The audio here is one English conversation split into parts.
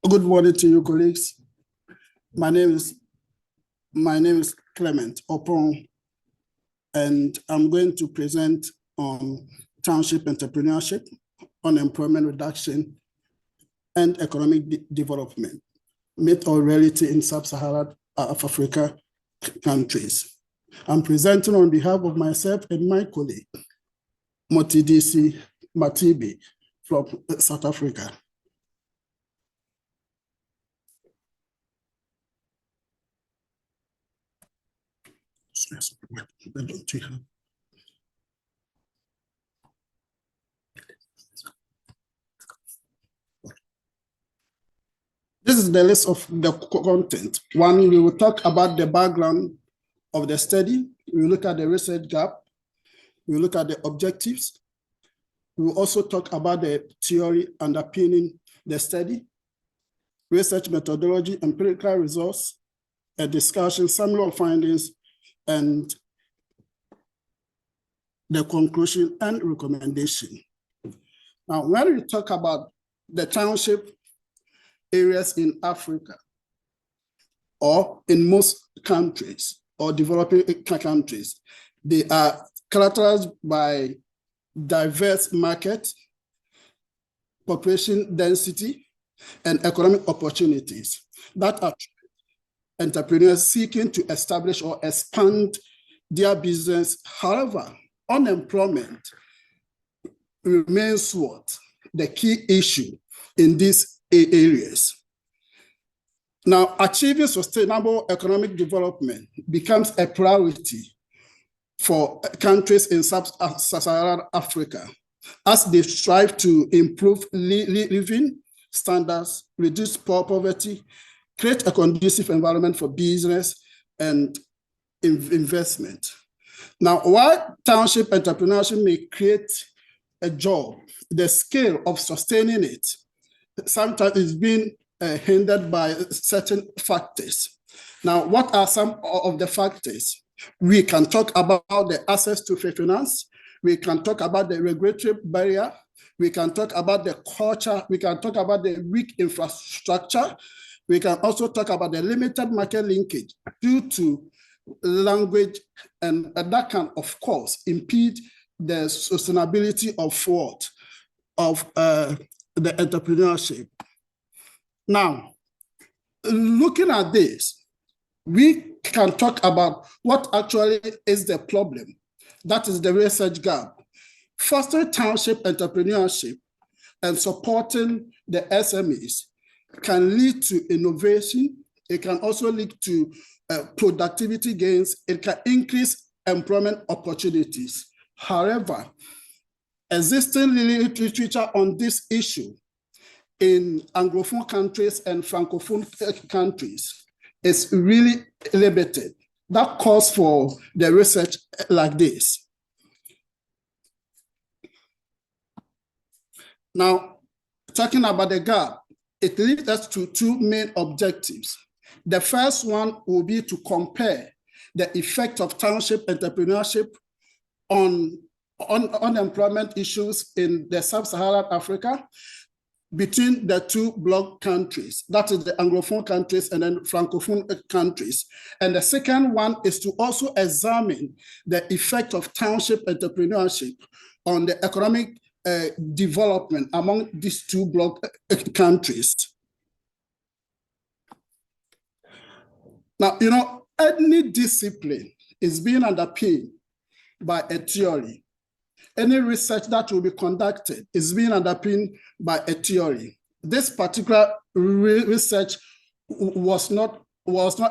Good morning to you, colleagues. My name is Clement Oppong, and I'm going to present on township entrepreneurship, unemployment reduction, and economic development, myth or reality in Sub-Saharan Africa countries. I'm presenting on behalf of myself and my colleague, Motshedisi Mathibe from South Africa. This is the list of the content. One, we will talk about the background of the study. We will look at the research gap. We will look at the objectives. We will also talk about the theory underpinning the study, research methodology, empirical results, a discussion, summary of findings, and the conclusion and recommendation. Now, when we talk about the township areas in Africa, or in most countries, or developing countries, they are characterized by diverse market, population density, and economic opportunities that are entrepreneurs seeking to establish or expand their business. However, unemployment remains what? The key issue in these areas. Now, achieving sustainable economic development becomes a priority for countries in Sub-Saharan Africa as they strive to improve living standards, reduce poverty, create a conducive environment for business and investment. Now, while township entrepreneurship may create a job, the scale of sustaining it sometimes is being hindered by certain factors. Now, what are some of the factors? We can talk about the access to finance. We can talk about the regulatory barrier. We can talk about the culture. We can talk about the weak infrastructure. We can also talk about the limited market linkage due to language, and that can, of course, impede the sustainability of what? Of the entrepreneurship. Now, looking at this, we can talk about what actually is the problem. That is the research gap. Fostering township entrepreneurship and supporting the SMEs can lead to innovation. It can also lead to productivity gains. It can increase employment opportunities. However, existing literature on this issue in Anglophone countries and Francophone countries is really limited. That calls for the research like this. Now, talking about the gap, it leads us to two main objectives. The first one will be to compare the effect of township entrepreneurship on unemployment issues in the Sub-Saharan Africa between the two bloc countries, that is the Anglophone countries and then Francophone countries. And the second one is to also examine the effect of township entrepreneurship on the economic development among these two bloc countries. Now, you know, any discipline is being underpinned by a theory. Any research that will be conducted is being underpinned by a theory. This particular research was not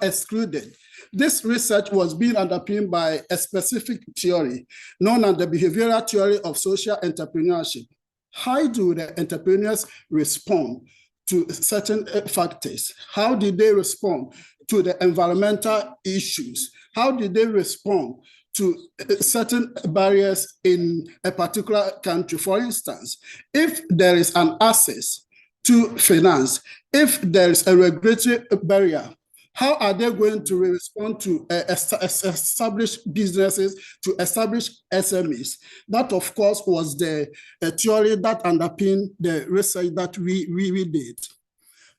excluded. This research was being underpinned by a specific theory known as the behavioral theory of social entrepreneurship. How do the entrepreneurs respond to certain factors? How did they respond to the environmental issues? How did they respond to certain barriers in a particular country? For instance, if there is an access to finance, if there is a regulatory barrier, how are they going to respond to establish businesses, to establish SMEs? That, of course, was the theory that underpinned the research that we did.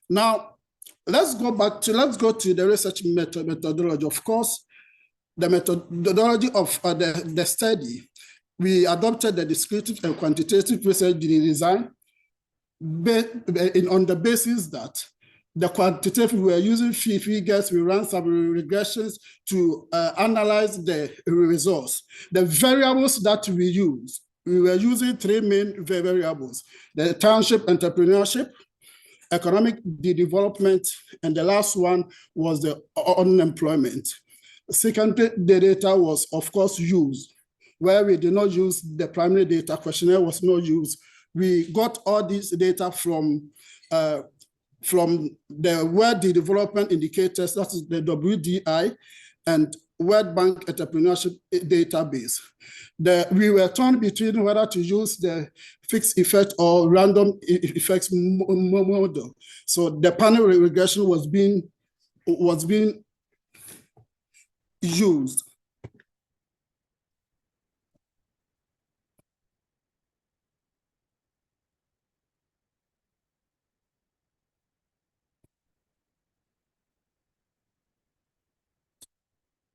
Now, let's go to the research methodology. Of course, the methodology of the study, we adopted the descriptive and quantitative research design on the basis that the quantitative, we were using figures, we ran some regressions to analyze the results. The variables that we use, we were using three main variables: the township entrepreneurship, economic development, and the last one was the unemployment. Secondly, the data was, of course, used, where we did not use the primary data, questionnaire was not used. We got all this data from the World Development Indicators, that is the WDI, and World Bank Entrepreneurship Database. We were torn between whether to use the fixed effect or random effects model. So the panel regression was being used.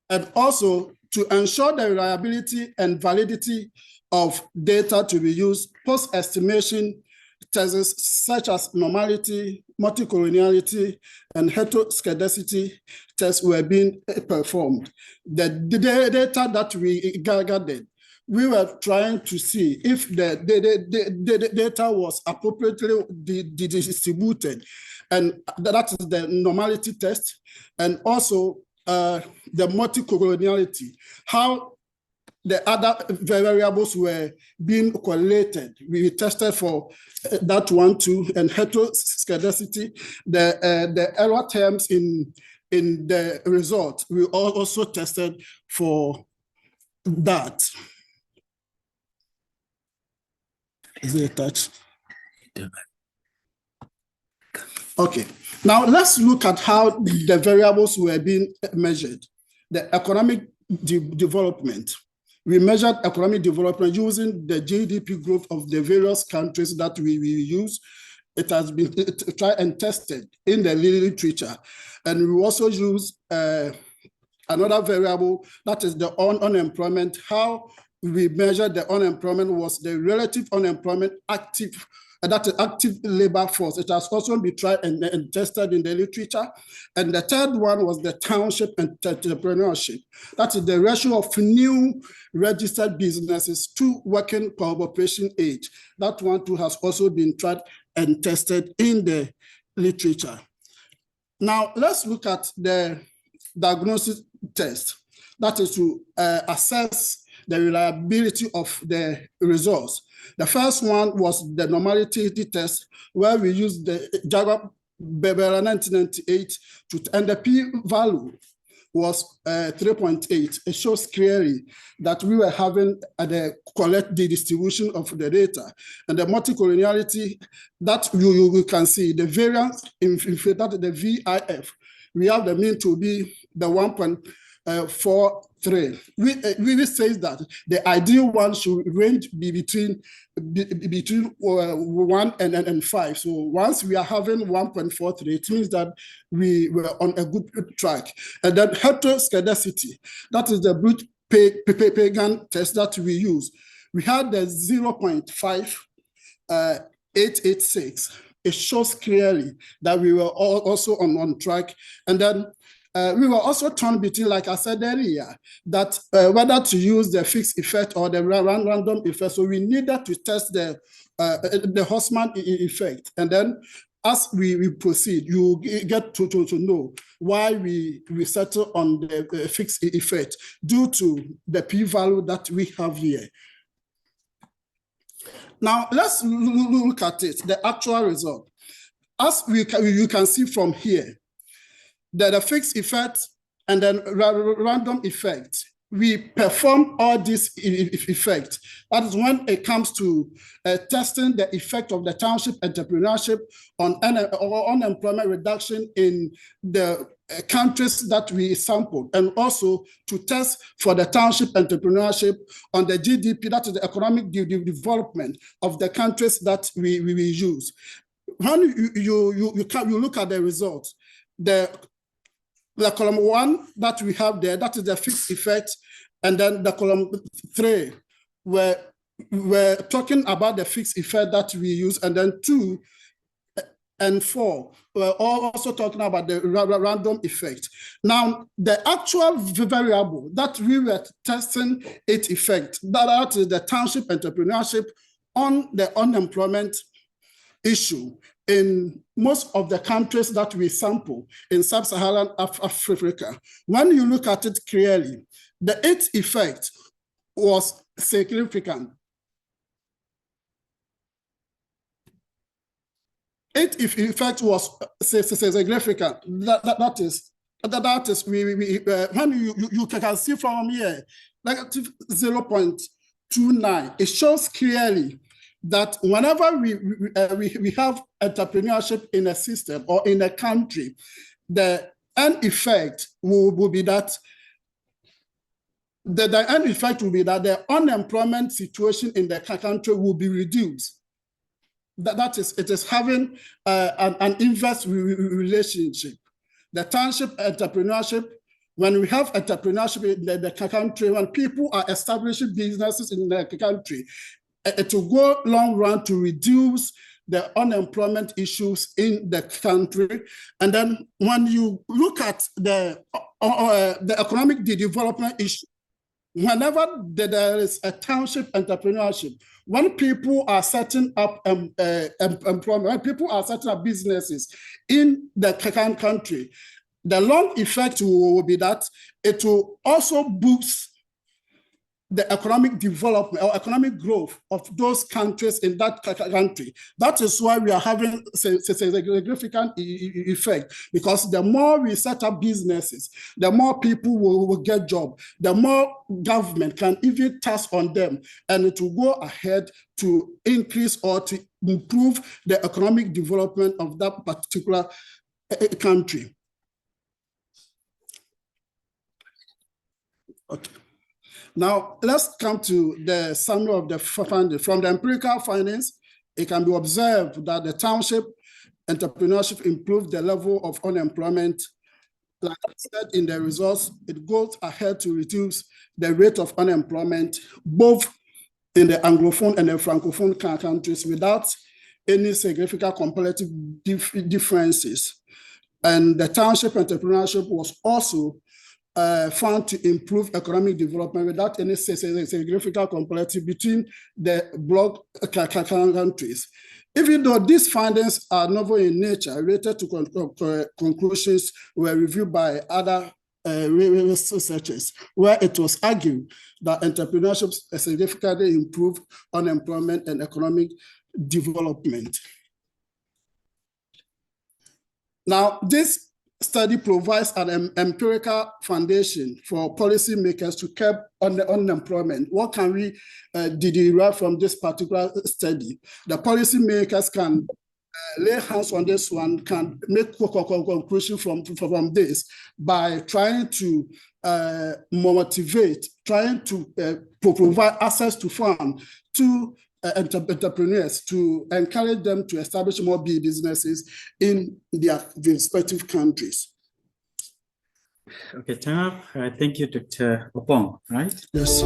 And also to ensure the reliability and validity of data to be used, post-estimation tests such as normality, multicollinearity, and heteroscedasticity tests were being performed. The data that we gathered, we were trying to see if the data was appropriately distributed, and that is the normality test, and also the multicollinearity, how the other variables were being correlated. We tested for that one too, and heteroscedasticity, the error terms in the result. We also tested for that. Is it a touch? Okay. Now let's look at how the variables were being measured. The economic development. We measured economic development using the GDP growth of the various countries that we use. It has been tried and tested in the literature. And we also use another variable, that is the unemployment. How we measured the unemployment was the relative unemployment active, that is active labor force. It has also been tried and tested in the literature. And the third one was the township entrepreneurship. That is the ratio of new registered businesses to working population age. That one too has also been tried and tested in the literature. Now let's look at the diagnosis test. That is to assess the reliability of the results. The first one was the normality test, where we used the Jaguar 1998, and the p-value was 3.8. It shows clearly that we were having the correct distribution of the data. And the multicollinearity, that you can see, the variance in that the VIF, we have the mean to be the 1.43. We say that the ideal one should range between 1 and 5. So once we are having 1.43, it means that we were on a good track. And then heteroscedasticity, that is the brute pagan test that we use. We had the 0.5886. It shows clearly that we were also on track. And then we were also torn between, like I said earlier, that whether to use the fixed effect or the random effect. So we needed to test the Haussmann effect. And then as we proceed, you get to know why we settle on the fixed effect due to the p-value that we have here. Now let's look at it, the actual result. As you can see from here, the fixed effect and then random effect, we perform all these effects. That is when it comes to testing the effect of the township entrepreneurship on unemployment reduction in the countries that we sampled, and also to test for the township entrepreneurship on the GDP, that is the economic development of the countries that we use. when you look at the results, the column 1 that we have there, that is the fixed effect, and then the column 3, we're talking about the fixed effect that we use, and then 2 and 4, we're also talking about the random effect. Now, the actual variable that we were testing its effect, that is the township entrepreneurship on the unemployment issue in most of the countries that we sample in Sub-Saharan Africa. When you look at it clearly, its effect was significant. Its effect was significant. That is when you can see from here, negative 0.29. It shows clearly that whenever we have entrepreneurship in a system or in a country, the end effect will be that the end effect will be that the unemployment situation in the country will be reduced. That is, it is having an inverse relationship. The township entrepreneurship, when we have entrepreneurship in the country, when people are establishing businesses in the country, it will go long run to reduce the unemployment issues in the country. And then when you look at the economic development issue, whenever there is a township entrepreneurship, when people are setting up employment, when people are setting up businesses in the country, the long effect will be that it will also boost the economic development or economic growth of those countries in that country. That is why we are having a significant effect, because the more we set up businesses, the more people will get jobs, the more government can even tax on them, and it will go ahead to increase or to improve the economic development of that particular country. Okay. Now, let's come to the summary of the findings. From the empirical findings, it can be observed that the township entrepreneurship improved the level of unemployment. Like I said in the results, it goes ahead to reduce the rate of unemployment, both in the Anglophone and the Francophone countries, without any significant comparative differences. And the township entrepreneurship was also found to improve economic development without any significant comparative between the bloc countries. Even though these findings are novel in nature, related to conclusions were reviewed by other researchers, where it was argued that entrepreneurship significantly improved unemployment and economic development. Now, this study provides an empirical foundation for policymakers to curb unemployment. What can we derive from this particular study? The policymakers can lay hands on this one, can make conclusion from this by trying to motivate, trying to provide access to funds to entrepreneurs, to encourage them to establish more businesses in their respective countries. Okay, time up. Thank you, Dr. Oppong, right? Yes.